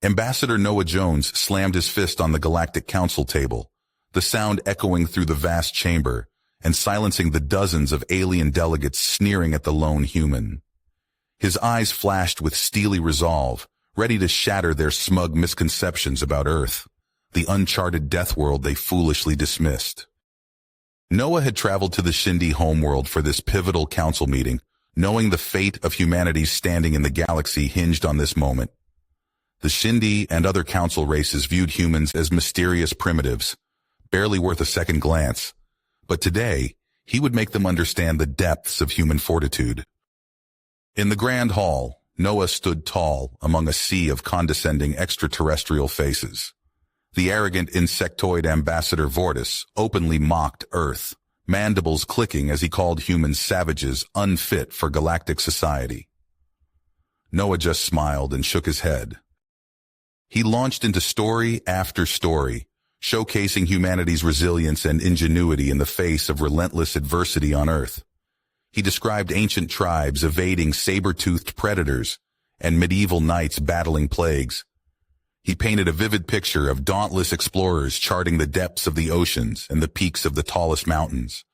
Ambassador Noah Jones slammed his fist on the Galactic Council table, the sound echoing through the vast chamber and silencing the dozens of alien delegates sneering at the lone human. His eyes flashed with steely resolve, ready to shatter their smug misconceptions about Earth, the uncharted Deathworld they foolishly dismissed. Noah had traveled to the Shindy homeworld for this pivotal council meeting, knowing the fate of humanity's standing in the galaxy hinged on this moment. The Shindy and other council races viewed humans as mysterious primitives, barely worth a second glance, but today he would make them understand the depths of human fortitude. In the Grand Hall, Noah stood tall among a sea of condescending extraterrestrial faces. The arrogant insectoid Ambassador Vortis openly mocked Earth, mandibles clicking as he called humans savages unfit for galactic society. Noah just smiled and shook his head. He launched into story after story, showcasing humanity's resilience and ingenuity in the face of relentless adversity on Earth. He described ancient tribes evading saber-toothed predators and medieval knights battling plagues. He painted a vivid picture of dauntless explorers charting the depths of the oceans and the peaks of the tallest mountains.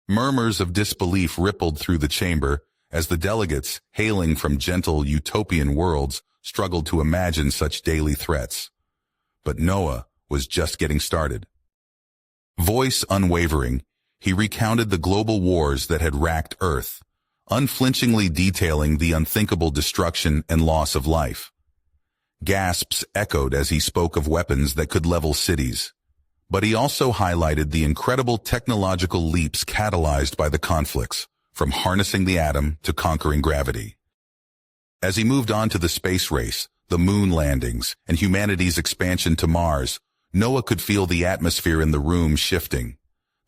Murmurs of disbelief rippled through the chamber as the delegates, hailing from gentle utopian worlds, struggled to imagine such daily threats. But Noah was just getting started. Voice unwavering, he recounted the global wars that had racked Earth, unflinchingly detailing the unthinkable destruction and loss of life. Gasps echoed as he spoke of weapons that could level cities, but he also highlighted the incredible technological leaps catalyzed by the conflicts, from harnessing the atom to conquering gravity. As he moved on to the space race, the moon landings, and humanity's expansion to Mars, Noah could feel the atmosphere in the room shifting.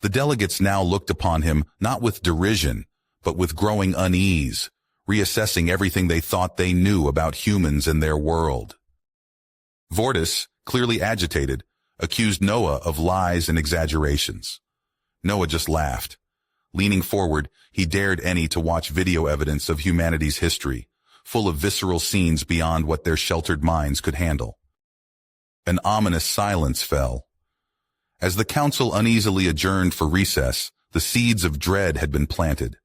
The delegates now looked upon him not with derision, but with growing unease, reassessing everything they thought they knew about humans and their world. Vortis, clearly agitated, accused Noah of lies and exaggerations. Noah just laughed. Leaning forward, he dared any to watch video evidence of humanity's history, full of visceral scenes beyond what their sheltered minds could handle. An ominous silence fell. As the council uneasily adjourned for recess, the seeds of dread had been planted.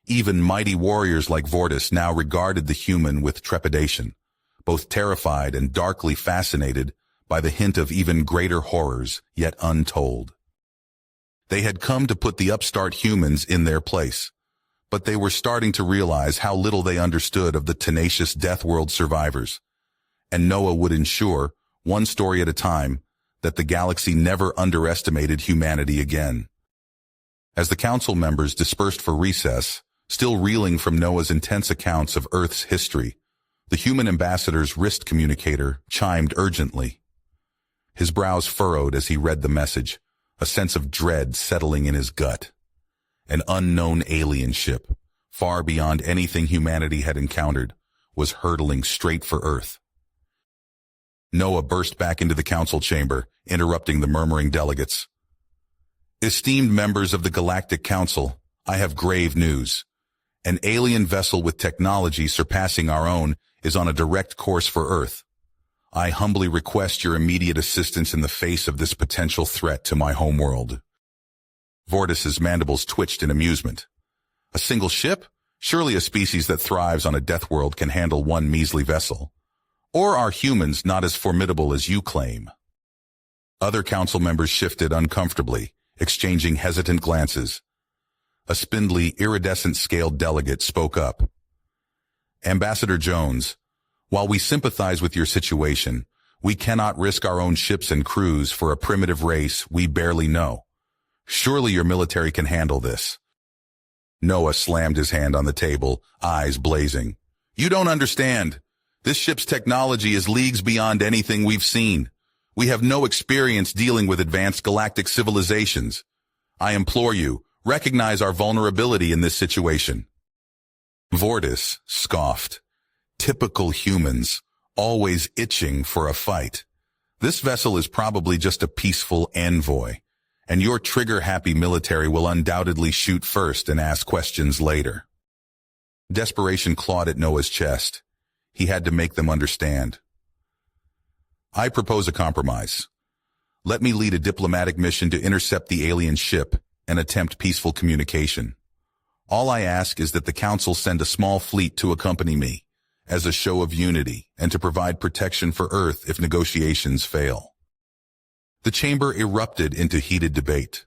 Even mighty warriors like Vortis now regarded the human with trepidation, both terrified and darkly fascinated by the hint of even greater horrors yet untold. They had come to put the upstart humans in their place, but they were starting to realize how little they understood of the tenacious Deathworld survivors, and Noah would ensure, one story at a time, that the galaxy never underestimated humanity again. As the council members dispersed for recess, still reeling from Noah's intense accounts of Earth's history, the human ambassador's wrist communicator chimed urgently. His brows furrowed as he read the message, a sense of dread settling in his gut. An unknown alien ship, far beyond anything humanity had encountered, was hurtling straight for Earth. Noah burst back into the council chamber, interrupting the murmuring delegates. Esteemed members of the Galactic Council, I have grave news. An alien vessel with technology surpassing our own is on a direct course for Earth. I humbly request your immediate assistance in the face of this potential threat to my homeworld. Vortis's mandibles twitched in amusement. A single ship? Surely a species that thrives on a Deathworld can handle one measly vessel. Or are humans not as formidable as you claim? Other council members shifted uncomfortably, exchanging hesitant glances. A spindly, iridescent-scaled delegate spoke up. Ambassador Jones, while we sympathize with your situation, we cannot risk our own ships and crews for a primitive race we barely know. Surely your military can handle this. Noah slammed his hand on the table, eyes blazing. You don't understand. This ship's technology is leagues beyond anything we've seen. We have no experience dealing with advanced galactic civilizations. I implore you, recognize our vulnerability in this situation. Vortis scoffed. Typical humans, always itching for a fight. This vessel is probably just a peaceful envoy, and your trigger-happy military will undoubtedly shoot first and ask questions later. Desperation clawed at Noah's chest. He had to make them understand. I propose a compromise. Let me lead a diplomatic mission to intercept the alien ship and attempt peaceful communication. All I ask is that the Council send a small fleet to accompany me, as a show of unity and to provide protection for Earth if negotiations fail. The chamber erupted into heated debate.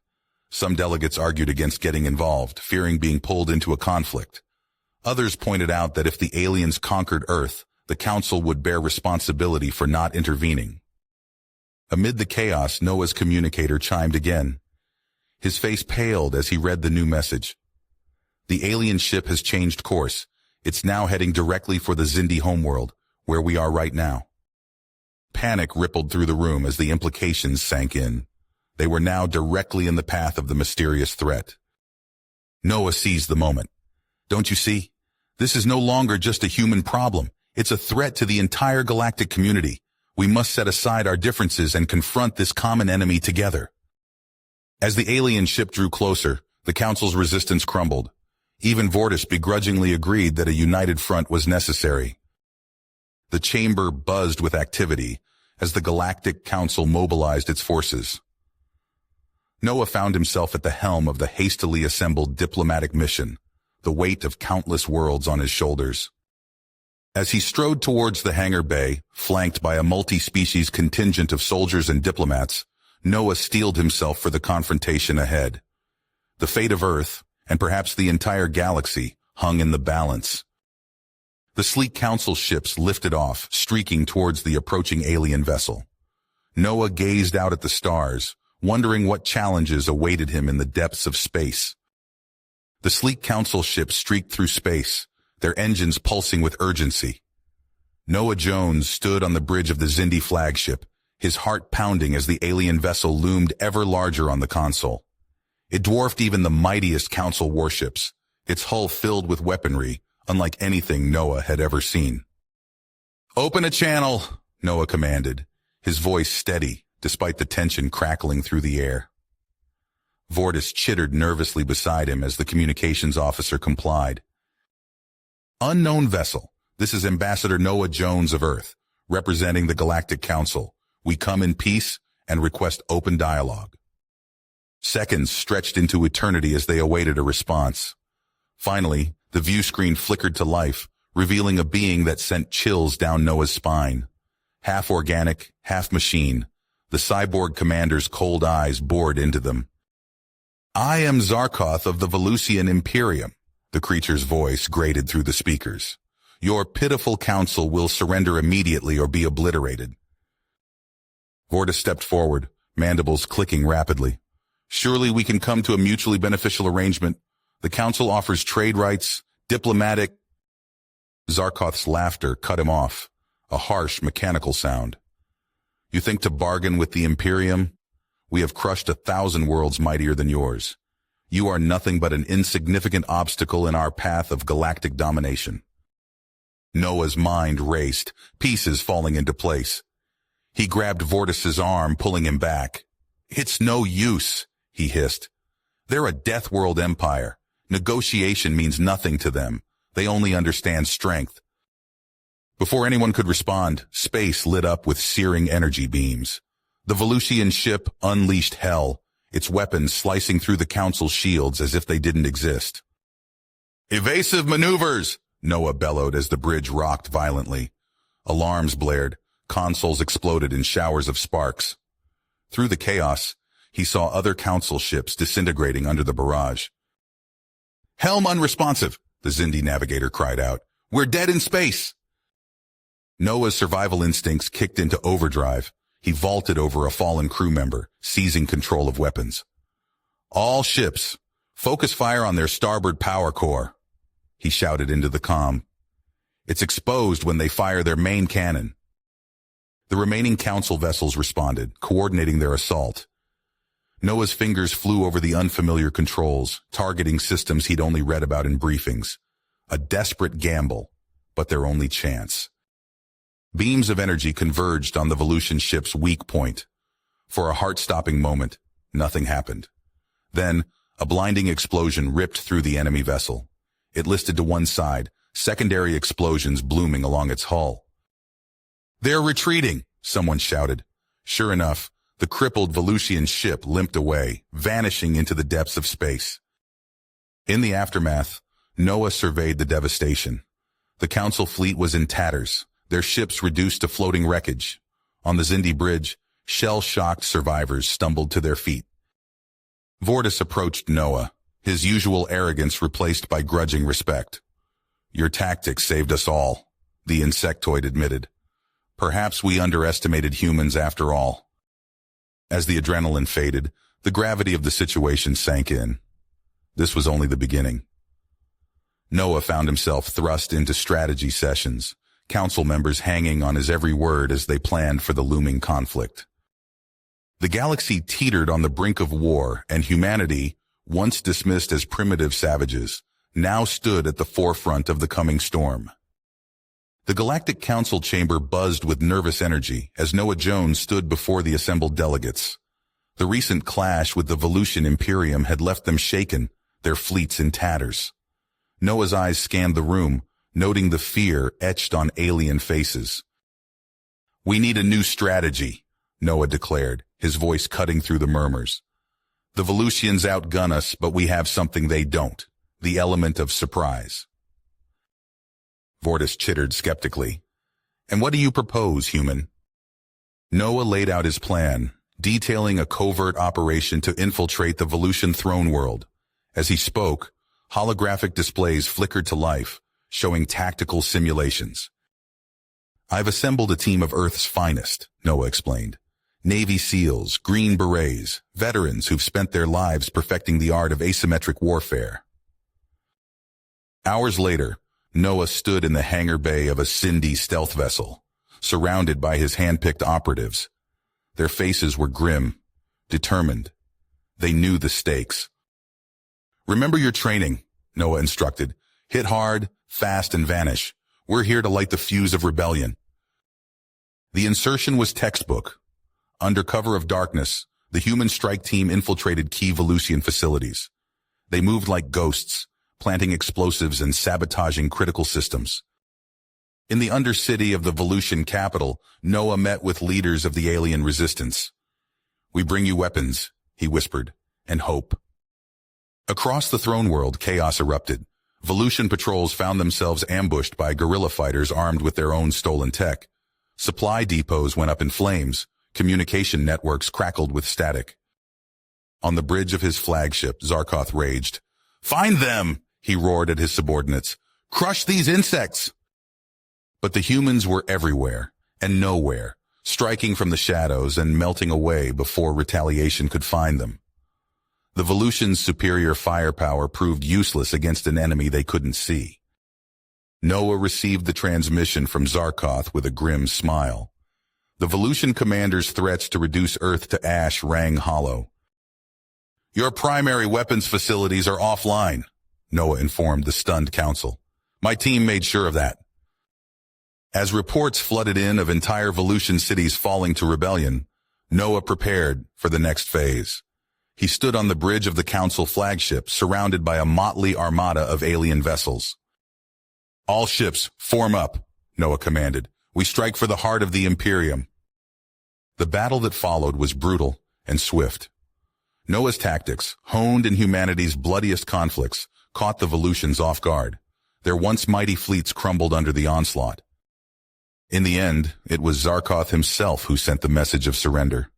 Some delegates argued against getting involved, fearing being pulled into a conflict. Others pointed out that if the aliens conquered Earth, the Council would bear responsibility for not intervening. Amid the chaos, Noah's communicator chimed again. His face paled as he read the new message. The alien ship has changed course. It's now heading directly for the Xindi homeworld, where we are right now. Panic rippled through the room as the implications sank in. They were now directly in the path of the mysterious threat. Noah seized the moment. Don't you see? This is no longer just a human problem. It's a threat to the entire galactic community. We must set aside our differences and confront this common enemy together. As the alien ship drew closer, the Council's resistance crumbled. Even Vortis begrudgingly agreed that a united front was necessary. The chamber buzzed with activity as the Galactic Council mobilized its forces. Noah found himself at the helm of the hastily assembled diplomatic mission, the weight of countless worlds on his shoulders. As he strode towards the hangar bay, flanked by a multi-species contingent of soldiers and diplomats, Noah steeled himself for the confrontation ahead. The fate of Earth, and perhaps the entire galaxy, hung in the balance. The sleek Council ships lifted off, streaking towards the approaching alien vessel. Noah gazed out at the stars, wondering what challenges awaited him in the depths of space. The sleek Council ships streaked through space, their engines pulsing with urgency. Noah Jones stood on the bridge of the Xindi flagship, his heart pounding as the alien vessel loomed ever larger on the console. It dwarfed even the mightiest Council warships, its hull filled with weaponry, unlike anything Noah had ever seen. "Open a channel," Noah commanded, his voice steady, despite the tension crackling through the air. Vortis chittered nervously beside him as the communications officer complied. "Unknown vessel, this is Ambassador Noah Jones of Earth, representing the Galactic Council. We come in peace and request open dialogue." Seconds stretched into eternity as they awaited a response. Finally, the view screen flickered to life, revealing a being that sent chills down Noah's spine. Half organic, half machine, the cyborg commander's cold eyes bored into them. "I am Zarkoth of the Velusian Imperium," the creature's voice grated through the speakers. "Your pitiful council will surrender immediately or be obliterated." Vortis stepped forward, mandibles clicking rapidly. "Surely we can come to a mutually beneficial arrangement. The Council offers trade rights, diplomatic—" Zarkoth's laughter cut him off, a harsh, mechanical sound. "You think to bargain with the Imperium? We have crushed 1,000 worlds mightier than yours. You are nothing but an insignificant obstacle in our path of galactic domination." Noah's mind raced, pieces falling into place. He grabbed Vortis's arm, pulling him back. "It's no use," he hissed. "They're a Deathworld empire. Negotiation means nothing to them. They only understand strength." Before anyone could respond, space lit up with searing energy beams. The Velusian ship unleashed hell, its weapons slicing through the Council's shields as if they didn't exist. "Evasive maneuvers!" Noah bellowed as the bridge rocked violently. Alarms blared, consoles exploded in showers of sparks. Through the chaos, he saw other Council ships disintegrating under the barrage. "Helm unresponsive," the Xindi navigator cried out. "We're dead in space!" Noah's survival instincts kicked into overdrive. He vaulted over a fallen crew member, seizing control of weapons. "All ships, focus fire on their starboard power core," he shouted into the comm. "It's exposed when they fire their main cannon." The remaining Council vessels responded, coordinating their assault. Noah's fingers flew over the unfamiliar controls, targeting systems he'd only read about in briefings. A desperate gamble, but their only chance. Beams of energy converged on the Velusian ship's weak point. For a heart-stopping moment, nothing happened. Then, a blinding explosion ripped through the enemy vessel. It listed to one side, secondary explosions blooming along its hull. "They're retreating," someone shouted. Sure enough, the crippled Volusian ship limped away, vanishing into the depths of space. In the aftermath, Noah surveyed the devastation. The Council fleet was in tatters, their ships reduced to floating wreckage. On the Zindi Bridge, shell-shocked survivors stumbled to their feet. Vortis approached Noah, his usual arrogance replaced by grudging respect. Your tactics saved us all, the insectoid admitted. Perhaps we underestimated humans after all. As the adrenaline faded, the gravity of the situation sank in. This was only the beginning. Noah found himself thrust into strategy sessions, council members hanging on his every word as they planned for the looming conflict. The galaxy teetered on the brink of war, and humanity, once dismissed as primitive savages, now stood at the forefront of the coming storm. The Galactic Council chamber buzzed with nervous energy as Noah Jones stood before the assembled delegates. The recent clash with the Volusian Imperium had left them shaken, their fleets in tatters. Noah's eyes scanned the room, noting the fear etched on alien faces. We need a new strategy, Noah declared, his voice cutting through the murmurs. The Volusians outgun us, but we have something they don't, the element of surprise. Vortis chittered skeptically. And what do you propose, human? Noah laid out his plan, detailing a covert operation to infiltrate the Volusian throne world. As he spoke, holographic displays flickered to life, showing tactical simulations. I've assembled a team of Earth's finest, Noah explained. Navy SEALs, Green Berets, veterans who've spent their lives perfecting the art of asymmetric warfare. Hours later, Noah stood in the hangar bay of a Zindi stealth vessel, surrounded by his hand-picked operatives. Their faces were grim, determined. They knew the stakes. Remember your training, Noah instructed. Hit hard, fast, and vanish. We're here to light the fuse of rebellion. The insertion was textbook. Under cover of darkness, the human strike team infiltrated key Volusian facilities. They moved like ghosts, planting explosives and sabotaging critical systems. In the undercity of the Volusian capital, Noah met with leaders of the alien resistance. We bring you weapons, he whispered, and hope. Across the throne world, chaos erupted. Volusian patrols found themselves ambushed by guerrilla fighters armed with their own stolen tech. Supply depots went up in flames. Communication networks crackled with static. On the bridge of his flagship, Zarkoth raged. Find them, he roared at his subordinates. Crush these insects! But the humans were everywhere and nowhere, striking from the shadows and melting away before retaliation could find them. The Volusians' superior firepower proved useless against an enemy they couldn't see. Noah received the transmission from Zarkoth with a grim smile. The Volusian commander's threats to reduce Earth to ash rang hollow. Your primary weapons facilities are offline, Noah informed the stunned council. My team made sure of that. As reports flooded in of entire Volusian cities falling to rebellion, Noah prepared for the next phase. He stood on the bridge of the council flagship, surrounded by a motley armada of alien vessels. All ships, form up, Noah commanded. We strike for the heart of the Imperium. The battle that followed was brutal and swift. Noah's tactics, honed in humanity's bloodiest conflicts, caught the Volusians off guard. Their once mighty fleets crumbled under the onslaught. In the end, it was Zarkoth himself who sent the message of surrender.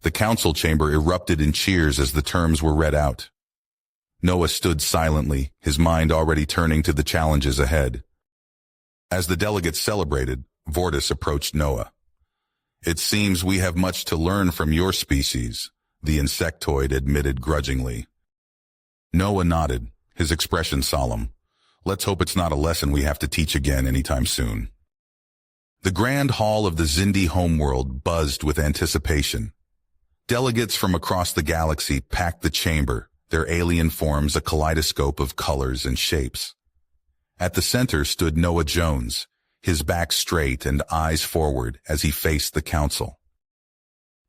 The council chamber erupted in cheers as the terms were read out. Noah stood silently, his mind already turning to the challenges ahead. As the delegates celebrated, Vortis approached Noah. It seems we have much to learn from your species, the insectoid admitted grudgingly. Noah nodded, his expression solemn. Let's hope it's not a lesson we have to teach again anytime soon. The grand hall of the Zindi homeworld buzzed with anticipation. Delegates from across the galaxy packed the chamber, their alien forms a kaleidoscope of colors and shapes. At the center stood Noah Jones, his back straight and eyes forward as he faced the council.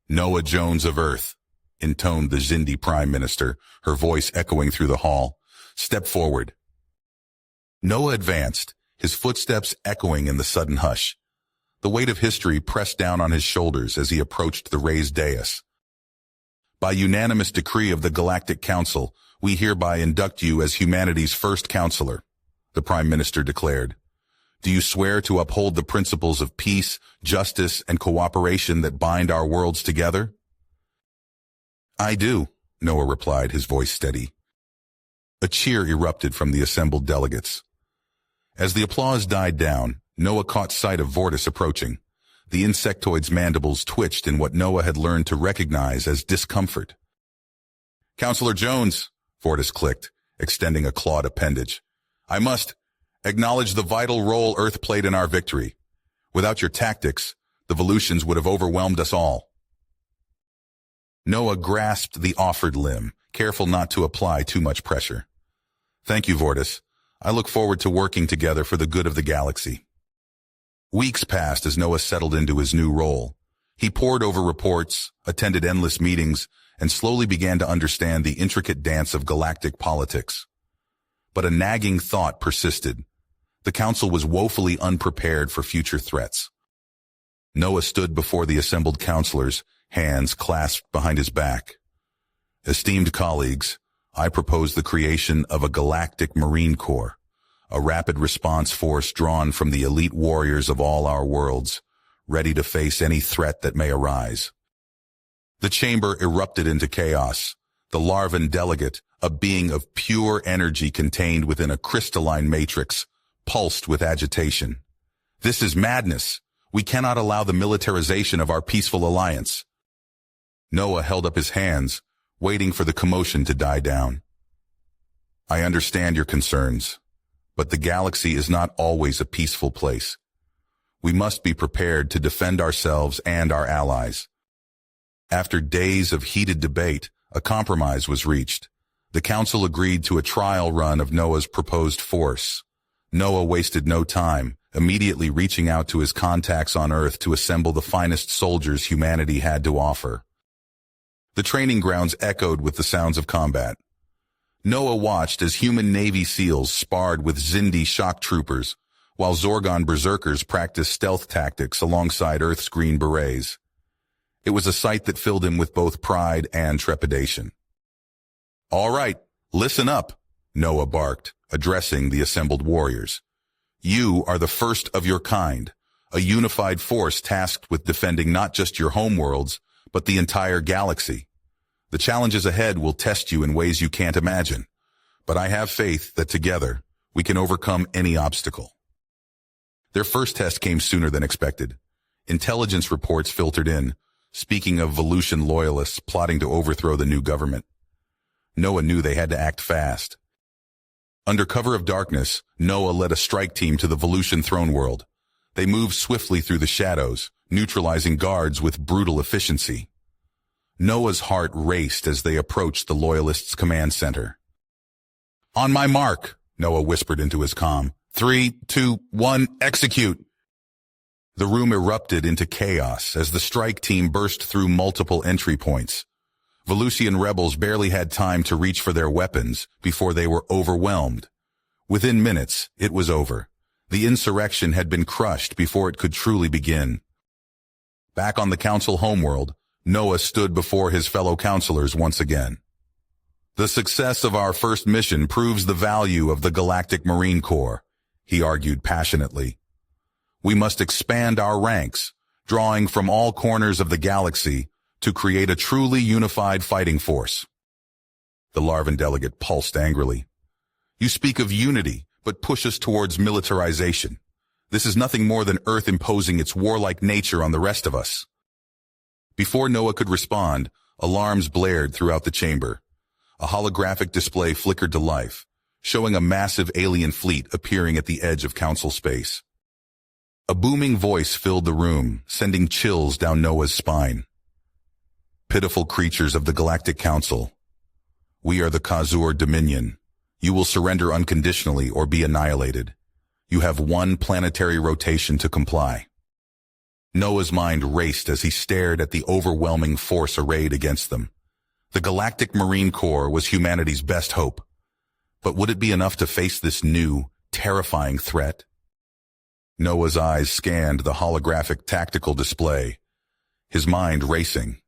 Noah Jones of Earth, intoned the Zindi Prime Minister, her voice echoing through the hall. Step forward. Noah advanced, his footsteps echoing in the sudden hush. The weight of history pressed down on his shoulders as he approached the raised dais. By unanimous decree of the Galactic Council, we hereby induct you as humanity's first counselor, the Prime Minister declared. Do you swear to uphold the principles of peace, justice, and cooperation that bind our worlds together? I do, Noah replied, his voice steady. A cheer erupted from the assembled delegates. As the applause died down, Noah caught sight of Vortis approaching. The insectoid's mandibles twitched in what Noah had learned to recognize as discomfort. Counselor Jones, Vortis clicked, extending a clawed appendage. I must acknowledge the vital role Earth played in our victory. Without your tactics, the Volusians would have overwhelmed us all. Noah grasped the offered limb, careful not to apply too much pressure. Thank you, Vortis. I look forward to working together for the good of the galaxy. Weeks passed as Noah settled into his new role. He pored over reports, attended endless meetings, and slowly began to understand the intricate dance of galactic politics. But a nagging thought persisted. The council was woefully unprepared for future threats. Noah stood before the assembled counselors, hands clasped behind his back. Esteemed colleagues, I propose the creation of a Galactic Marine Corps, a rapid response force drawn from the elite warriors of all our worlds, ready to face any threat that may arise. The chamber erupted into chaos. The Larvan delegate, a being of pure energy contained within a crystalline matrix, pulsed with agitation. This is madness. We cannot allow the militarization of our peaceful alliance. Noah held up his hands, waiting for the commotion to die down. I understand your concerns, but the galaxy is not always a peaceful place. We must be prepared to defend ourselves and our allies. After days of heated debate, a compromise was reached. The council agreed to a trial run of Noah's proposed force. Noah wasted no time, immediately reaching out to his contacts on Earth to assemble the finest soldiers humanity had to offer. The training grounds echoed with the sounds of combat. Noah watched as human Navy SEALs sparred with Xindi shock troopers, while Zorgon berserkers practiced stealth tactics alongside Earth's Green Berets. It was a sight that filled him with both pride and trepidation. All right, listen up, Noah barked, addressing the assembled warriors. You are the first of your kind, a unified force tasked with defending not just your homeworlds, but the entire galaxy. The challenges ahead will test you in ways you can't imagine, but I have faith that together we can overcome any obstacle. Their first test came sooner than expected. Intelligence reports filtered in, speaking of Volusian loyalists plotting to overthrow the new government. Noah knew they had to act fast. Under cover of darkness, Noah led a strike team to the Volusian throne world. They moved swiftly through the shadows, neutralizing guards with brutal efficiency. Noah's heart raced as they approached the Loyalists' command center. On my mark, Noah whispered into his comm. 3, 2, 1, execute! The room erupted into chaos as the strike team burst through multiple entry points. Volusian rebels barely had time to reach for their weapons before they were overwhelmed. Within minutes, it was over. The insurrection had been crushed before it could truly begin. Back on the council homeworld, Noah stood before his fellow counselors once again. The success of our first mission proves the value of the Galactic Marine Corps, he argued passionately. We must expand our ranks, drawing from all corners of the galaxy to create a truly unified fighting force. The Larvan delegate pulsed angrily. You speak of unity, but push us towards militarization. This is nothing more than Earth imposing its warlike nature on the rest of us. Before Noah could respond, alarms blared throughout the chamber. A holographic display flickered to life, showing a massive alien fleet appearing at the edge of council space. A booming voice filled the room, sending chills down Noah's spine. Pitiful creatures of the Galactic Council. We are the Khazur Dominion. You will surrender unconditionally or be annihilated. You have one planetary rotation to comply. Noah's mind raced as he stared at the overwhelming force arrayed against them. The Galactic Marine Corps was humanity's best hope. But would it be enough to face this new, terrifying threat? Noah's eyes scanned the holographic tactical display, his mind racing.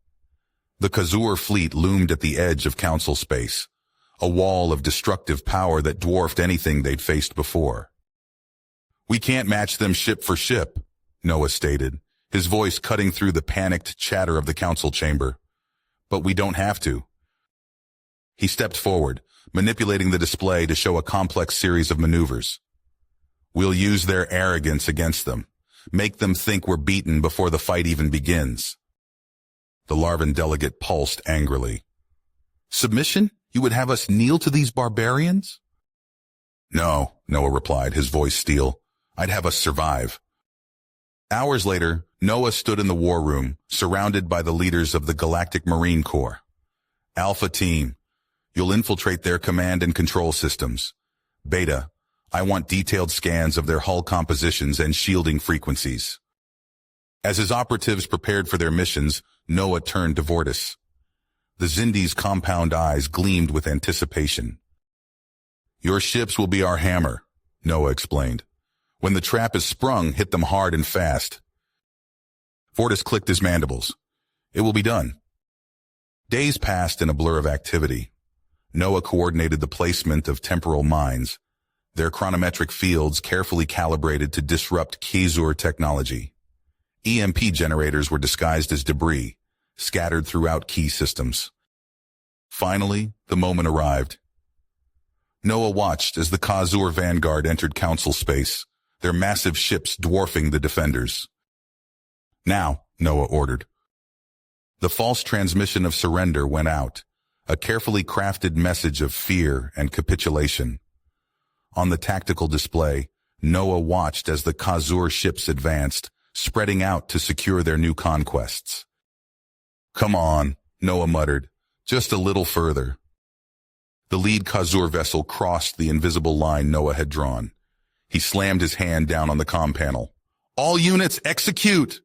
The Khazur fleet loomed at the edge of council space, a wall of destructive power that dwarfed anything they'd faced before. "We can't match them ship for ship," Noah stated, his voice cutting through the panicked chatter of the council chamber. "But we don't have to." He stepped forward, manipulating the display to show a complex series of maneuvers. "We'll use their arrogance against them, make them think we're beaten before the fight even begins." The Larvan delegate pulsed angrily. "Submission? You would have us kneel to these barbarians?" "No," Noah replied, his voice steel. "I'd have us survive." Hours later, Noah stood in the war room, surrounded by the leaders of the Galactic Marine Corps. "Alpha Team, you'll infiltrate their command and control systems. Beta, I want detailed scans of their hull compositions and shielding frequencies." As his operatives prepared for their missions, Noah turned to Vortis. The Xindi's compound eyes gleamed with anticipation. "Your ships will be our hammer," Noah explained. "When the trap is sprung, hit them hard and fast." Vortis clicked his mandibles. "It will be done." Days passed in a blur of activity. Noah coordinated the placement of temporal mines, their chronometric fields carefully calibrated to disrupt Khazur technology. EMP generators were disguised as debris, scattered throughout key systems. Finally, the moment arrived. Noah watched as the Khazur vanguard entered council space, their massive ships dwarfing the defenders. "Now," Noah ordered. The false transmission of surrender went out, a carefully crafted message of fear and capitulation. On the tactical display, Noah watched as the Khazur ships advanced, spreading out to secure their new conquests. "Come on," Noah muttered, "just a little further." The lead Khazur vessel crossed the invisible line Noah had drawn. He slammed his hand down on the comm panel. "All units, execute!"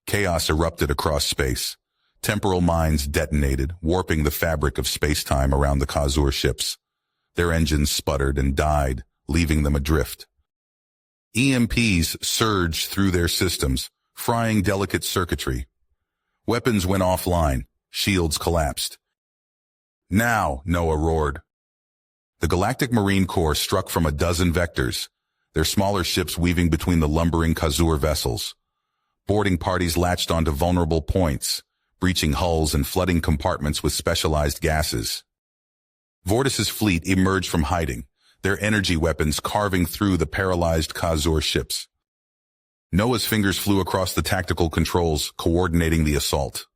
Chaos erupted across space. Temporal mines detonated, warping the fabric of space-time around the Khazur ships. Their engines sputtered and died, leaving them adrift. EMPs surged through their systems, frying delicate circuitry. Weapons went offline. Shields collapsed. "Now," Noah roared. The Galactic Marine Corps struck from a dozen vectors, their smaller ships weaving between the lumbering Khazur vessels. Boarding parties latched onto vulnerable points, breaching hulls and flooding compartments with specialized gases. Vortis's fleet emerged from hiding, their energy weapons carving through the paralyzed Khazur ships. Noah's fingers flew across the tactical controls, coordinating the assault.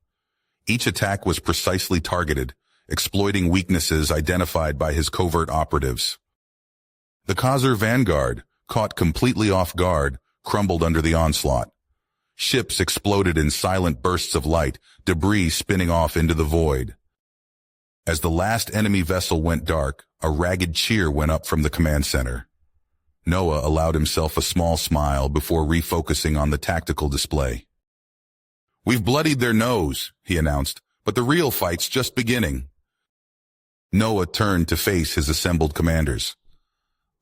Each attack was precisely targeted, exploiting weaknesses identified by his covert operatives. The Khazur vanguard, caught completely off guard, crumbled under the onslaught. Ships exploded in silent bursts of light, debris spinning off into the void. As the last enemy vessel went dark, a ragged cheer went up from the command center. Noah allowed himself a small smile before refocusing on the tactical display. "We've bloodied their nose," he announced, "but the real fight's just beginning." Noah turned to face his assembled commanders.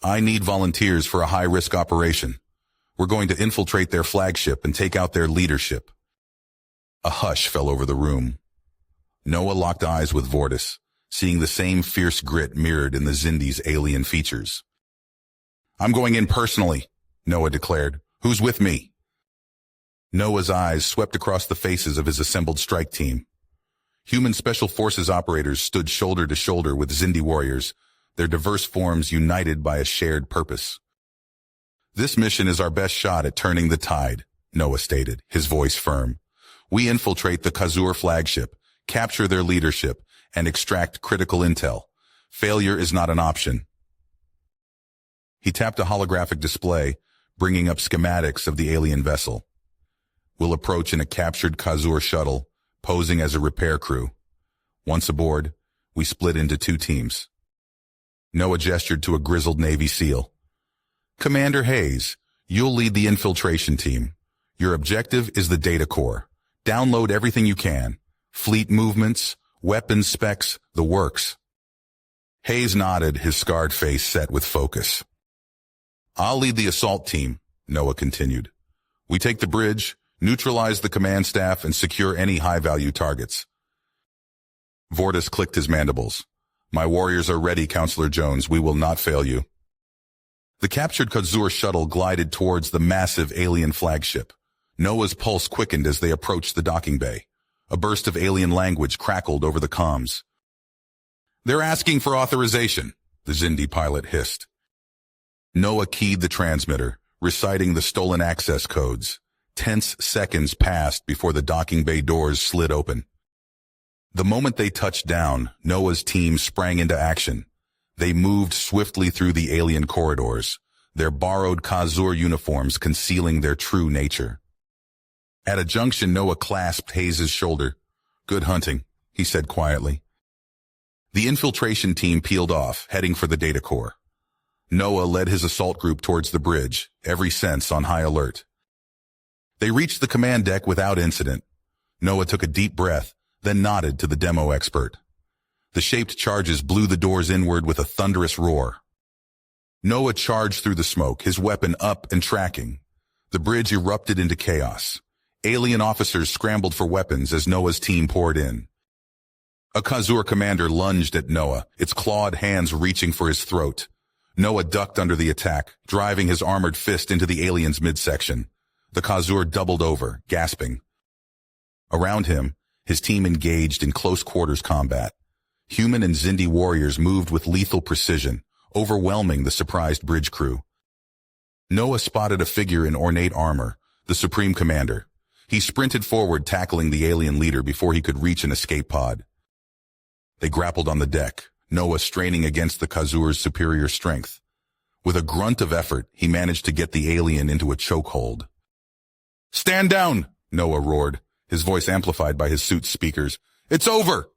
"I need volunteers for a high-risk operation. We're going to infiltrate their flagship and take out their leadership." A hush fell over the room. Noah locked eyes with Vortis, seeing the same fierce grit mirrored in the Xindi's alien features. "I'm going in personally," Noah declared. "Who's with me?" Noah's eyes swept across the faces of his assembled strike team. Human Special Forces operators stood shoulder to shoulder with Xindi warriors, their diverse forms united by a shared purpose. "This mission is our best shot at turning the tide," Noah stated, his voice firm. "We infiltrate the Khazur flagship, capture their leadership, and extract critical intel. Failure is not an option." He tapped a holographic display, bringing up schematics of the alien vessel. "We'll approach in a captured Khazur shuttle, posing as a repair crew. Once aboard, we split into two teams." Noah gestured to a grizzled Navy SEAL. "Commander Hayes, you'll lead the infiltration team. Your objective is the data core. Download everything you can. Fleet movements, weapons specs, the works." Hayes nodded, his scarred face set with focus. "I'll lead the assault team," Noah continued. We take the bridge, neutralize the command staff, and secure any high-value targets. Vortis clicked his mandibles. My warriors are ready, Counselor Jones. We will not fail you. The captured Khazur shuttle glided towards the massive alien flagship. Noah's pulse quickened as they approached the docking bay. A burst of alien language crackled over the comms. They're asking for authorization, the Xindi pilot hissed. Noah keyed the transmitter, reciting the stolen access codes. Tense seconds passed before the docking bay doors slid open. The moment they touched down, Noah's team sprang into action. They moved swiftly through the alien corridors, their borrowed Khazur uniforms concealing their true nature. At a junction, Noah clasped Hayes' shoulder. Good hunting, he said quietly. The infiltration team peeled off, heading for the data core. Noah led his assault group towards the bridge, every sense on high alert. They reached the command deck without incident. Noah took a deep breath, then nodded to the demo expert. The shaped charges blew the doors inward with a thunderous roar. Noah charged through the smoke, his weapon up and tracking. The bridge erupted into chaos. Alien officers scrambled for weapons as Noah's team poured in. A Khazur commander lunged at Noah, its clawed hands reaching for his throat. Noah ducked under the attack, driving his armored fist into the alien's midsection. The Khazur doubled over, gasping. Around him, his team engaged in close-quarters combat. Human and Xindi warriors moved with lethal precision, overwhelming the surprised bridge crew. Noah spotted a figure in ornate armor, the Supreme Commander. He sprinted forward, tackling the alien leader before he could reach an escape pod. They grappled on the deck, Noah straining against the Khazur's superior strength. With a grunt of effort, he managed to get the alien into a chokehold. Stand down, Noah roared, his voice amplified by his suit's speakers. It's over!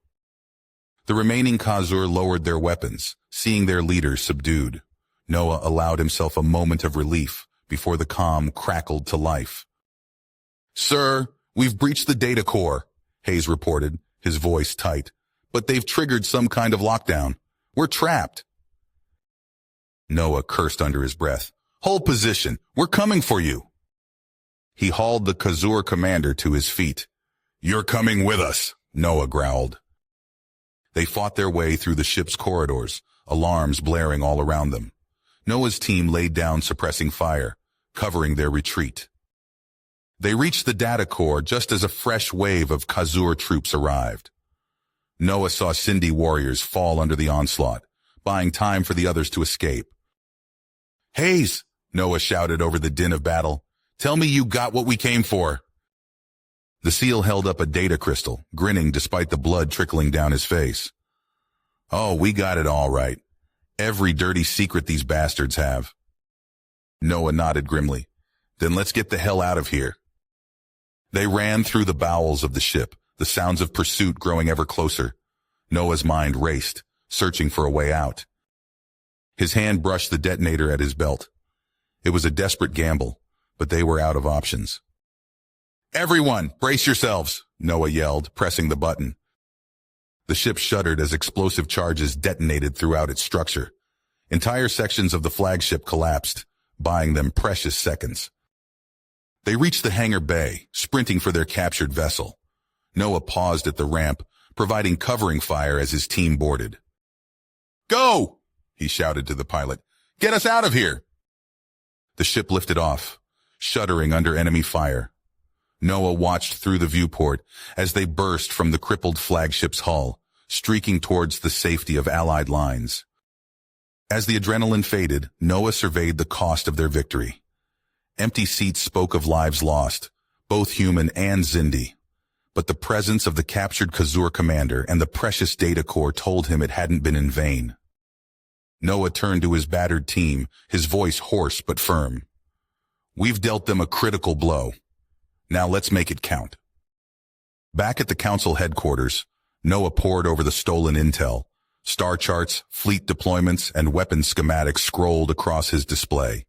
The remaining Khazur lowered their weapons, seeing their leader subdued. Noah allowed himself a moment of relief before the comm crackled to life. Sir, we've breached the data core, Hayes reported, his voice tight. But they've triggered some kind of lockdown. We're trapped. Noah cursed under his breath. Hold position. We're coming for you. He hauled the Khazur commander to his feet. You're coming with us, Noah growled. They fought their way through the ship's corridors, alarms blaring all around them. Noah's team laid down suppressing fire, covering their retreat. They reached the data core just as a fresh wave of Khazur troops arrived. Noah saw Xindi warriors fall under the onslaught, buying time for the others to escape. Hayes, Noah shouted over the din of battle. Tell me you got what we came for. The SEAL held up a data crystal, grinning despite the blood trickling down his face. Oh, we got it all right. Every dirty secret these bastards have. Noah nodded grimly. Then let's get the hell out of here. They ran through the bowels of the ship, the sounds of pursuit growing ever closer. Noah's mind raced, searching for a way out. His hand brushed the detonator at his belt. It was a desperate gamble, but they were out of options. Everyone, brace yourselves, Noah yelled, pressing the button. The ship shuddered as explosive charges detonated throughout its structure. Entire sections of the flagship collapsed, buying them precious seconds. They reached the hangar bay, sprinting for their captured vessel. Noah paused at the ramp, providing covering fire as his team boarded. Go! He shouted to the pilot. Get us out of here! The ship lifted off, shuddering under enemy fire. Noah watched through the viewport as they burst from the crippled flagship's hull, streaking towards the safety of Allied lines. As the adrenaline faded, Noah surveyed the cost of their victory. Empty seats spoke of lives lost, both human and Xindi. But the presence of the captured Khazur commander and the precious data core told him it hadn't been in vain. Noah turned to his battered team, his voice hoarse but firm. We've dealt them a critical blow. Now let's make it count. Back at the council headquarters, Noah pored over the stolen intel. Star charts, fleet deployments, and weapon schematics scrolled across his display.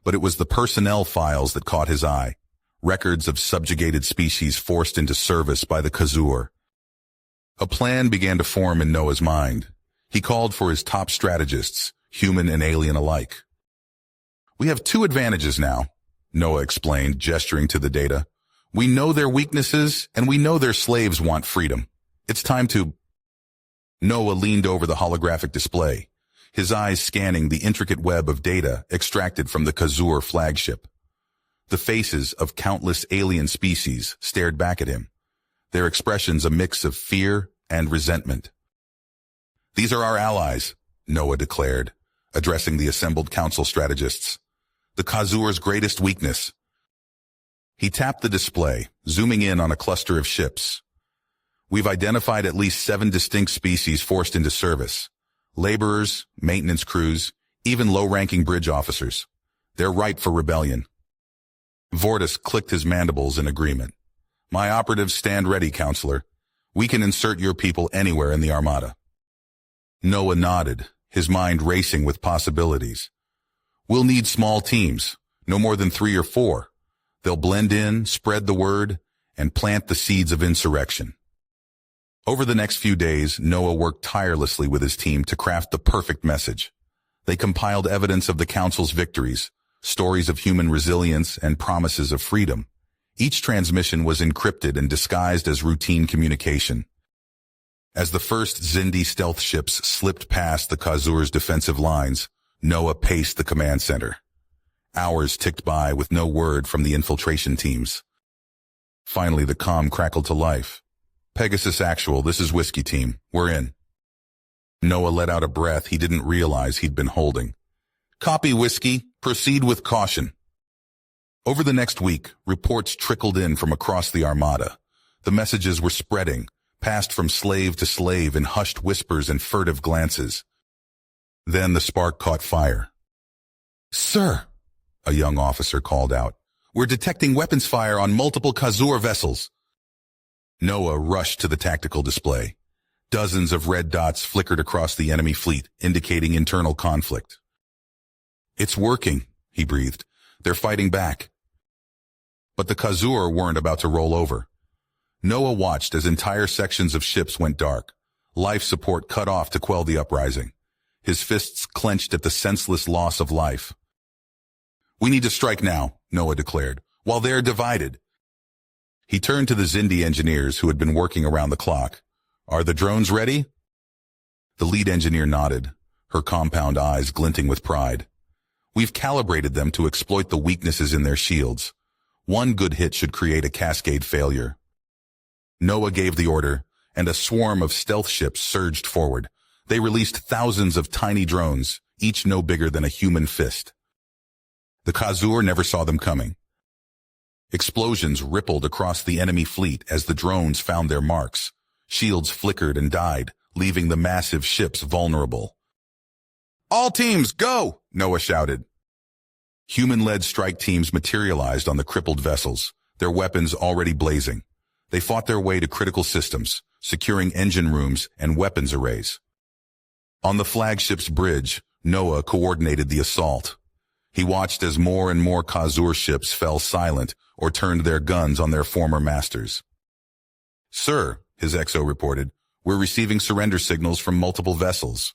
But it was the personnel files that caught his eye. Records of subjugated species forced into service by the Khazur. A plan began to form in Noah's mind. He called for his top strategists, human and alien alike. We have two advantages now, Noah explained, gesturing to the data. We know their weaknesses, and we know their slaves want freedom. It's time to... Noah leaned over the holographic display, his eyes scanning the intricate web of data extracted from the Khazur flagship. The faces of countless alien species stared back at him, their expressions a mix of fear and resentment. These are our allies, Noah declared, addressing the assembled council strategists. The Khazur's greatest weakness. He tapped the display, zooming in on a cluster of ships. We've identified at least 7 distinct species forced into service. Laborers, maintenance crews, even low-ranking bridge officers. They're ripe for rebellion. Vortis clicked his mandibles in agreement. My operatives stand ready, Counselor. We can insert your people anywhere in the Armada. Noah nodded, his mind racing with possibilities. We'll need small teams, no more than 3 or 4. They'll blend in, spread the word, and plant the seeds of insurrection. Over the next few days, Noah worked tirelessly with his team to craft the perfect message. They compiled evidence of the Council's victories, stories of human resilience, and promises of freedom. Each transmission was encrypted and disguised as routine communication. As the first Xindi stealth ships slipped past the Khazur's defensive lines, Noah paced the command center. Hours ticked by with no word from the infiltration teams. Finally, the comm crackled to life. Pegasus Actual, this is Whiskey Team. We're in. Noah let out a breath he didn't realize he'd been holding. Copy, Whiskey. Proceed with caution. Over the next week, reports trickled in from across the Armada. The messages were spreading, passed from slave to slave in hushed whispers and furtive glances. Then the spark caught fire. Sir, a young officer called out, we're detecting weapons fire on multiple Khazur vessels. Noah rushed to the tactical display. Dozens of red dots flickered across the enemy fleet, indicating internal conflict. It's working, he breathed. They're fighting back. But the Khazur weren't about to roll over. Noah watched as entire sections of ships went dark, life support cut off to quell the uprising. His fists clenched at the senseless loss of life. We need to strike now, Noah declared, while they're divided. He turned to the Xindi engineers who had been working around the clock. Are the drones ready? The lead engineer nodded, her compound eyes glinting with pride. We've calibrated them to exploit the weaknesses in their shields. One good hit should create a cascade failure. Noah gave the order, and a swarm of stealth ships surged forward. They released thousands of tiny drones, each no bigger than a human fist. The Khazur never saw them coming. Explosions rippled across the enemy fleet as the drones found their marks. Shields flickered and died, leaving the massive ships vulnerable. All teams, go! Noah shouted. Human-led strike teams materialized on the crippled vessels, their weapons already blazing. They fought their way to critical systems, securing engine rooms and weapons arrays. On the flagship's bridge, Noah coordinated the assault. He watched as more and more Khazur ships fell silent or turned their guns on their former masters. Sir, his XO reported, we're receiving surrender signals from multiple vessels.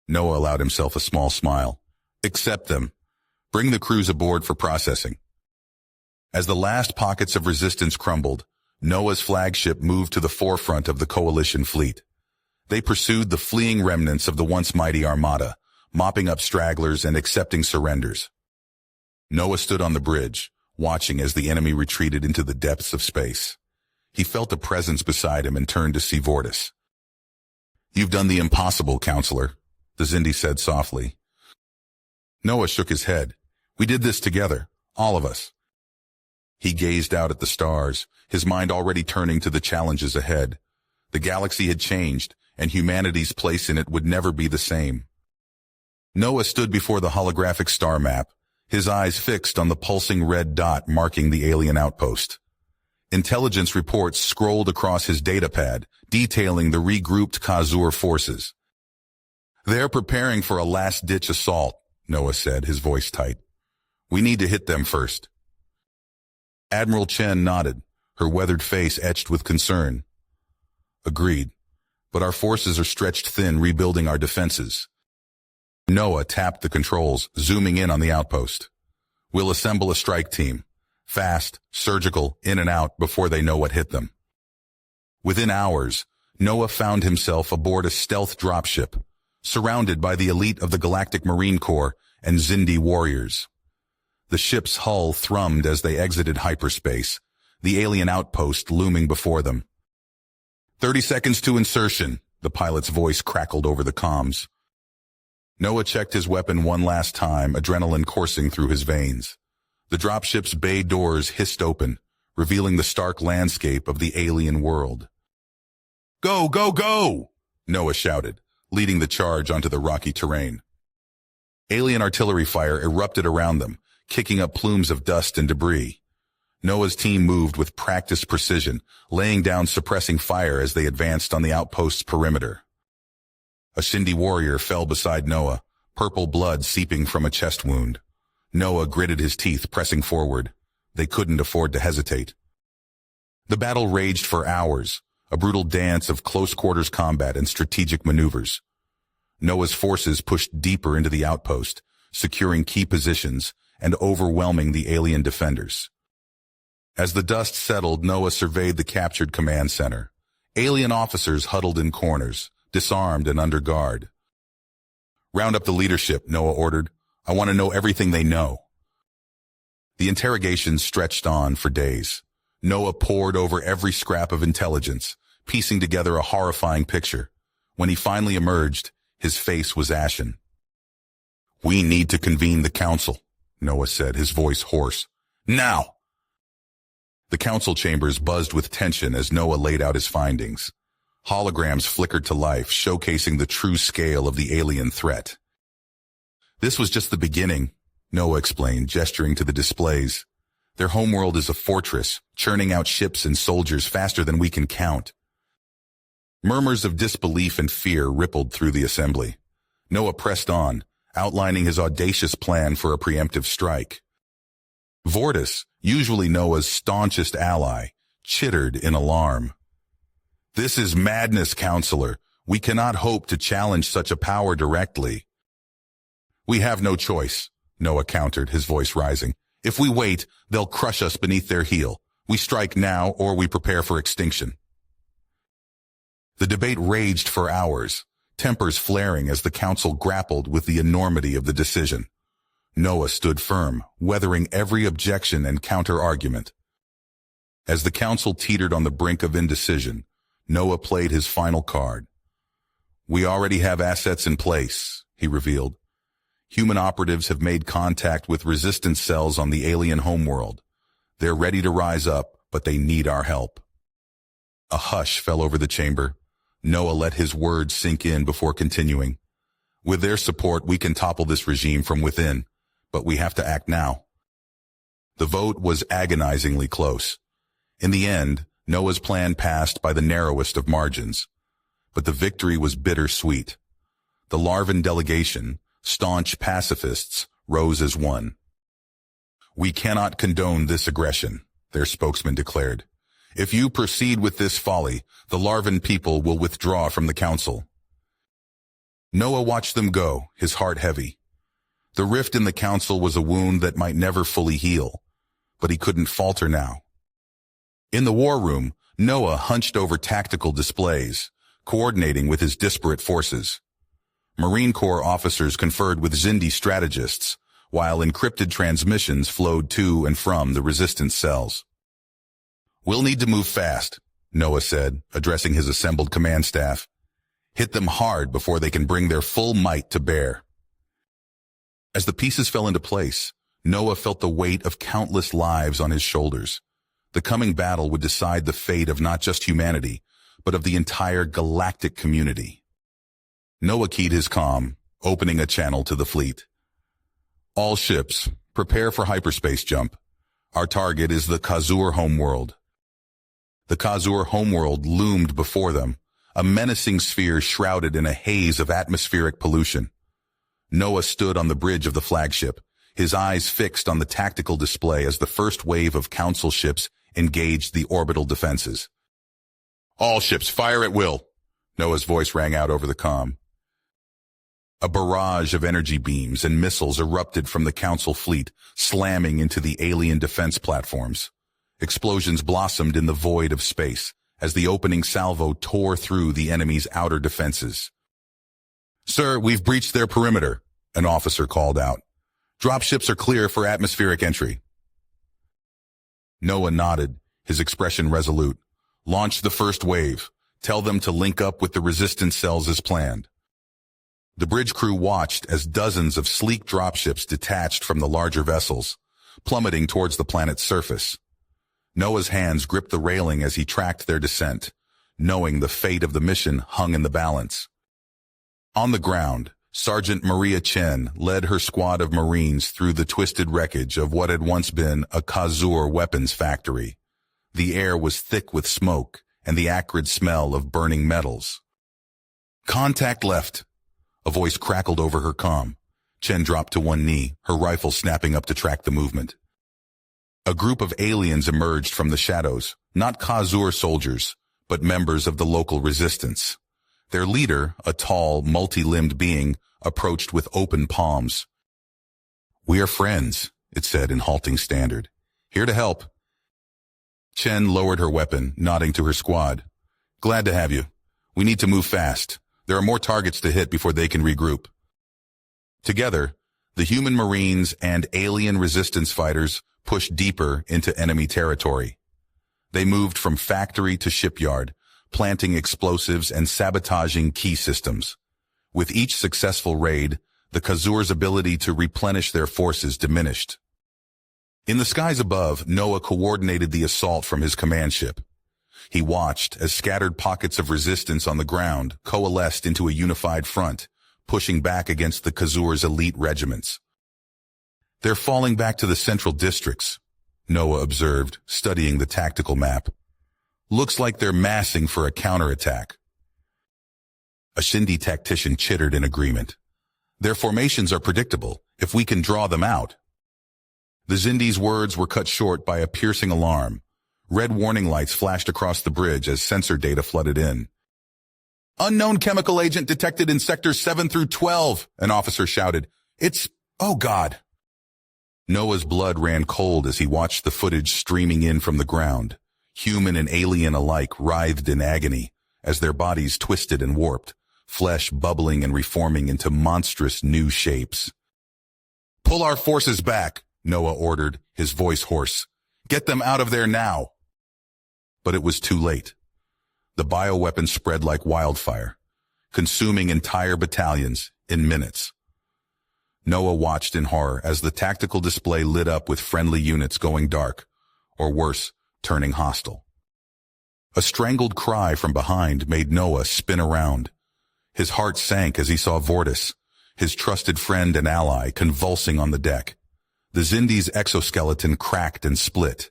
Noah allowed himself a small smile. Accept them. Bring the crews aboard for processing. As the last pockets of resistance crumbled, Noah's flagship moved to the forefront of the coalition fleet. They pursued the fleeing remnants of the once mighty Armada, mopping up stragglers and accepting surrenders. Noah stood on the bridge, watching as the enemy retreated into the depths of space. He felt a presence beside him and turned to see Vortis. You've done the impossible, Counselor, the Xindi said softly. Noah shook his head. We did this together, all of us. He gazed out at the stars, his mind already turning to the challenges ahead. The galaxy had changed, and humanity's place in it would never be the same. Noah stood before the holographic star map, his eyes fixed on the pulsing red dot marking the alien outpost. Intelligence reports scrolled across his datapad, detailing the regrouped Khazur forces. They're preparing for a last-ditch assault, Noah said, his voice tight. We need to hit them first. Admiral Chen nodded, her weathered face etched with concern. Agreed, but our forces are stretched thin rebuilding our defenses. Noah tapped the controls, zooming in on the outpost. We'll assemble a strike team. Fast, surgical, in and out before they know what hit them. Within hours, Noah found himself aboard a stealth dropship, surrounded by the elite of the Galactic Marine Corps and Xindi warriors. The ship's hull thrummed as they exited hyperspace, the alien outpost looming before them. 30 seconds to insertion, the pilot's voice crackled over the comms. Noah checked his weapon one last time, adrenaline coursing through his veins. The dropship's bay doors hissed open, revealing the stark landscape of the alien world. Go, go, go! Noah shouted, leading the charge onto the rocky terrain. Alien artillery fire erupted around them, kicking up plumes of dust and debris. Noah's team moved with practiced precision, laying down suppressing fire as they advanced on the outpost's perimeter. A Xindi warrior fell beside Noah, purple blood seeping from a chest wound. Noah gritted his teeth, pressing forward. They couldn't afford to hesitate. The battle raged for hours, a brutal dance of close-quarters combat and strategic maneuvers. Noah's forces pushed deeper into the outpost, securing key positions and overwhelming the alien defenders. As the dust settled, Noah surveyed the captured command center. Alien officers huddled in corners, disarmed and under guard. Round up the leadership, Noah ordered. I want to know everything they know. The interrogation stretched on for days. Noah pored over every scrap of intelligence, piecing together a horrifying picture. When he finally emerged, his face was ashen. We need to convene the council, Noah said, his voice hoarse. Now! The council chambers buzzed with tension as Noah laid out his findings. Holograms flickered to life, showcasing the true scale of the alien threat. This was just the beginning, Noah explained, gesturing to the displays. Their homeworld is a fortress, churning out ships and soldiers faster than we can count. Murmurs of disbelief and fear rippled through the assembly. Noah pressed on, outlining his audacious plan for a preemptive strike. Vortis, usually Noah's staunchest ally, chittered in alarm. This is madness, Counselor. We cannot hope to challenge such a power directly. We have no choice, Noah countered, his voice rising. If we wait, they'll crush us beneath their heel. We strike now or we prepare for extinction. The debate raged for hours, tempers flaring as the council grappled with the enormity of the decision. Noah stood firm, weathering every objection and counter-argument. As the council teetered on the brink of indecision, Noah played his final card. We already have assets in place, he revealed. Human operatives have made contact with resistance cells on the alien homeworld. They're ready to rise up, but they need our help. A hush fell over the chamber. Noah let his words sink in before continuing. With their support, we can topple this regime from within, but we have to act now. The vote was agonizingly close. In the end, Noah's plan passed by the narrowest of margins. But the victory was bittersweet. The Larvan delegation, staunch pacifists, rose as one. We cannot condone this aggression, their spokesman declared. If you proceed with this folly, the Larvan people will withdraw from the council. Noah watched them go, his heart heavy. The rift in the council was a wound that might never fully heal, but he couldn't falter now. In the war room, Noah hunched over tactical displays, coordinating with his disparate forces. Marine Corps officers conferred with Xindi strategists, while encrypted transmissions flowed to and from the resistance cells. We'll need to move fast, Noah said, addressing his assembled command staff. Hit them hard before they can bring their full might to bear. As the pieces fell into place, Noah felt the weight of countless lives on his shoulders. The coming battle would decide the fate of not just humanity, but of the entire galactic community. Noah keyed his comm, opening a channel to the fleet. All ships, prepare for hyperspace jump. Our target is the Khazur homeworld. The Khazur homeworld loomed before them, a menacing sphere shrouded in a haze of atmospheric pollution. Noah stood on the bridge of the flagship, his eyes fixed on the tactical display as the first wave of council ships engaged the orbital defenses. All ships, fire at will, Noah's voice rang out over the comm. A barrage of energy beams and missiles erupted from the Council fleet, slamming into the alien defense platforms. Explosions blossomed in the void of space as the opening salvo tore through the enemy's outer defenses. "Sir, we've breached their perimeter," an officer called out. "Dropships are clear for atmospheric entry." Noah nodded, his expression resolute. "Launch the first wave. Tell them to link up with the resistance cells as planned." The bridge crew watched as dozens of sleek dropships detached from the larger vessels, plummeting towards the planet's surface. Noah's hands gripped the railing as he tracked their descent, knowing the fate of the mission hung in the balance. On the ground, Sergeant Maria Chen led her squad of Marines through the twisted wreckage of what had once been a Khazur weapons factory. The air was thick with smoke and the acrid smell of burning metals. "Contact left," a voice crackled over her comm. Chen dropped to one knee, her rifle snapping up to track the movement. A group of aliens emerged from the shadows, not Khazur soldiers, but members of the local resistance. Their leader, a tall, multi-limbed being, approached with open palms. "We are friends," it said in halting standard. "Here to help." Chen lowered her weapon, nodding to her squad. "Glad to have you. We need to move fast. There are more targets to hit before they can regroup." Together, the human Marines and alien resistance fighters pushed deeper into enemy territory. They moved from factory to shipyard, planting explosives and sabotaging key systems. With each successful raid, the Khazur's ability to replenish their forces diminished. In the skies above, Noah coordinated the assault from his command ship. He watched as scattered pockets of resistance on the ground coalesced into a unified front, pushing back against the Khazur's elite regiments. "They're falling back to the central districts," Noah observed, studying the tactical map. "Looks like they're massing for a counterattack." A Shindi tactician chittered in agreement. "Their formations are predictable, if we can draw them out." The Zindi's words were cut short by a piercing alarm. Red warning lights flashed across the bridge as sensor data flooded in. "Unknown chemical agent detected in sectors 7 through 12, an officer shouted. Oh God." Noah's blood ran cold as he watched the footage streaming in from the ground. Human and alien alike writhed in agony as their bodies twisted and warped, flesh bubbling and reforming into monstrous new shapes. "Pull our forces back," Noah ordered, his voice hoarse. "Get them out of there now." But it was too late. The bioweapon spread like wildfire, consuming entire battalions in minutes. Noah watched in horror as the tactical display lit up with friendly units going dark, or worse, turning hostile. A strangled cry from behind made Noah spin around. His heart sank as he saw Vortis, his trusted friend and ally, convulsing on the deck. The Zindi's exoskeleton cracked and split,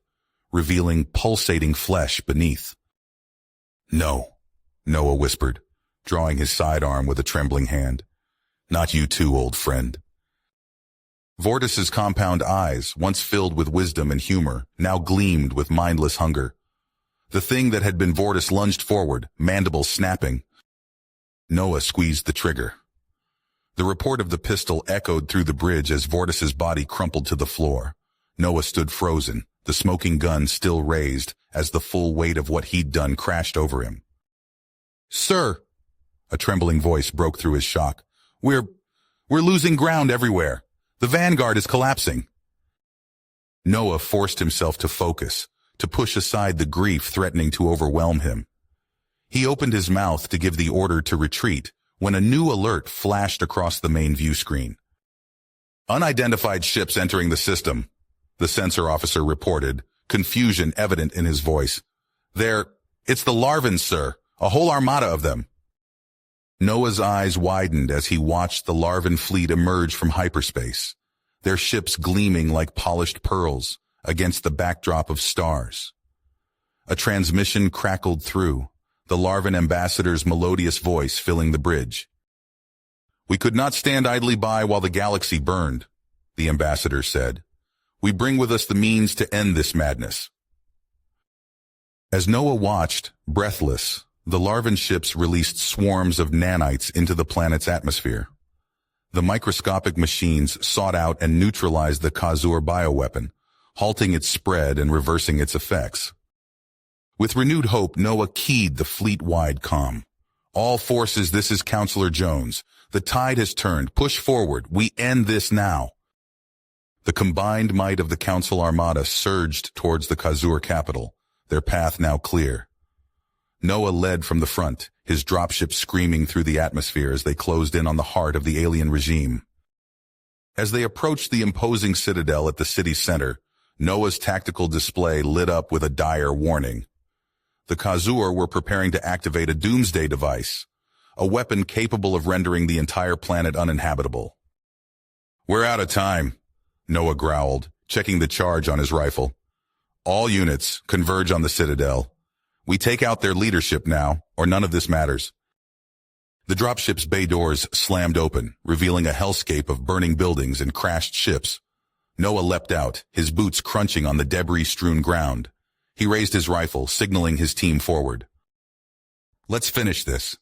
revealing pulsating flesh beneath. "No," Noah whispered, drawing his sidearm with a trembling hand. "Not you too, old friend." Vortis's compound eyes, once filled with wisdom and humor, now gleamed with mindless hunger. The thing that had been Vortis lunged forward, mandibles snapping. Noah squeezed the trigger. The report of the pistol echoed through the bridge as Vortis's body crumpled to the floor. Noah stood frozen, the smoking gun still raised, as the full weight of what he'd done crashed over him. "Sir," a trembling voice broke through his shock. We're losing ground everywhere. The vanguard is collapsing." Noah forced himself to focus, to push aside the grief threatening to overwhelm him. He opened his mouth to give the order to retreat when a new alert flashed across the main view screen. "Unidentified ships entering the system," the sensor officer reported, confusion evident in his voice. It's the Larvans, sir. A whole armada of them." Noah's eyes widened as he watched the Larvan fleet emerge from hyperspace, their ships gleaming like polished pearls against the backdrop of stars. A transmission crackled through, the Larvan ambassador's melodious voice filling the bridge. "We could not stand idly by while the galaxy burned," the ambassador said. "We bring with us the means to end this madness." As Noah watched, breathless, the Larvan ships released swarms of nanites into the planet's atmosphere. The microscopic machines sought out and neutralized the Khazur bioweapon, halting its spread and reversing its effects. With renewed hope, Noah keyed the fleet-wide comm. All forces, this is Counselor Jones. The tide has turned. Push forward. We end this now. The combined might of the Council Armada surged towards the Khazur capital, their path now clear. Noah led from the front, his dropship screaming through the atmosphere as they closed in on the heart of the alien regime. As they approached the imposing citadel at the city's center, Noah's tactical display lit up with a dire warning. The Khazur were preparing to activate a doomsday device, a weapon capable of rendering the entire planet uninhabitable. "We're out of time," Noah growled, checking the charge on his rifle. "All units, converge on the citadel. We take out their leadership now, or none of this matters." The dropship's bay doors slammed open, revealing a hellscape of burning buildings and crashed ships. Noah leapt out, his boots crunching on the debris-strewn ground. He raised his rifle, signaling his team forward. "Let's finish this."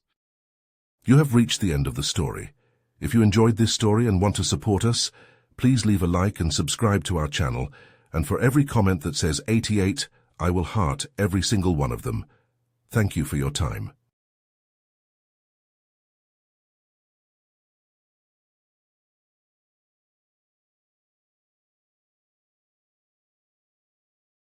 You have reached the end of the story. If you enjoyed this story and want to support us, please leave a like and subscribe to our channel, and for every comment that says 88, I will heart every single one of them. Thank you for your time.